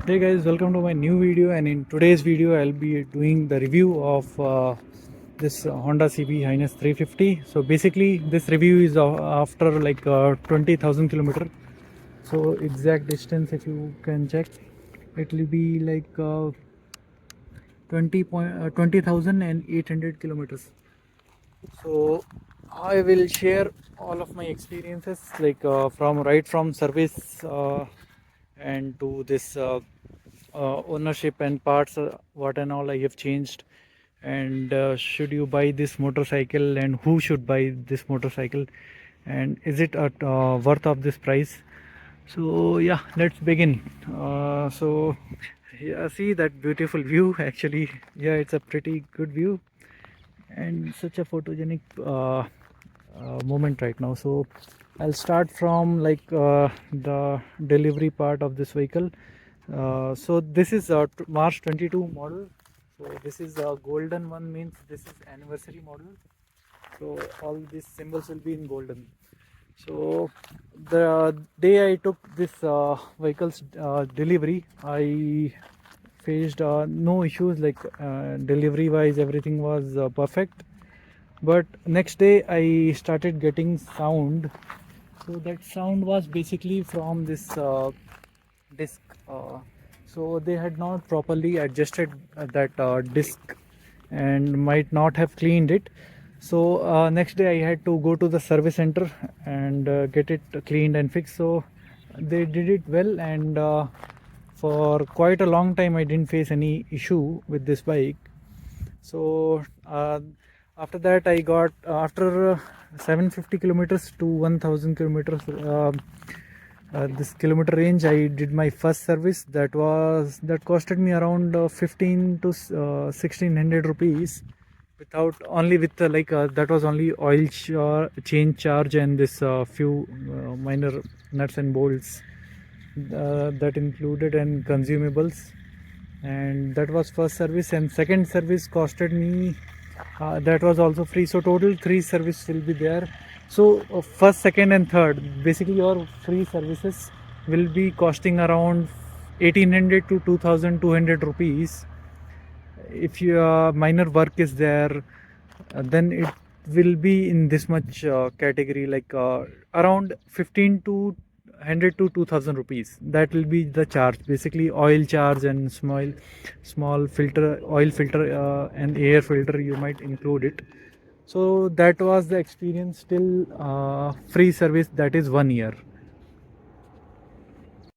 Hey guys, welcome to my new video, and in today's video I'll be doing the review of this Honda CB Highness 350. So basically this review is after like 20,000 kilometer. So exact distance, if you can check, it will be like 20,800 kilometers. So I will share all of my experiences, like from service and to this ownership and parts, what and all I have changed, and should you buy this motorcycle, and who should buy this motorcycle, and is it at worth of this price. So yeah, let's begin. So yeah, see that beautiful view. Actually, yeah, it's a pretty good view and such a photogenic moment right now. So I'll start from like the delivery part of this vehicle. So this is a March 22 model. So this is a golden one, means this is anniversary model. So all these symbols will be in golden. So the day I took this vehicle's delivery, I faced no issues, like delivery wise everything was perfect. But next day I started getting sound. So that sound was basically from this disc. So they had not properly adjusted that disc and might not have cleaned it. So next day I had to go to the service center and get it cleaned and fixed. So they did it well, and for quite a long time I didn't face any issue with this bike. So after that I got after 750 kilometers to 1000 kilometers, this kilometer range, I did my first service. That costed me around 15 to 1600 rupees, without only with that was only oil change charge and this few minor nuts and bolts that included, and consumables. And that was first service, and second service costed me that was also free. So total three service will be there. So first, second and third, basically your free services will be costing around 1800 to 2200 rupees. If your minor work is there, then it will be in this much category, like around 15 to 100 to 2000 rupees. That will be the charge, basically oil charge and small filter, oil filter, and air filter, you might include it. So that was the experience till free service, that is 1 year.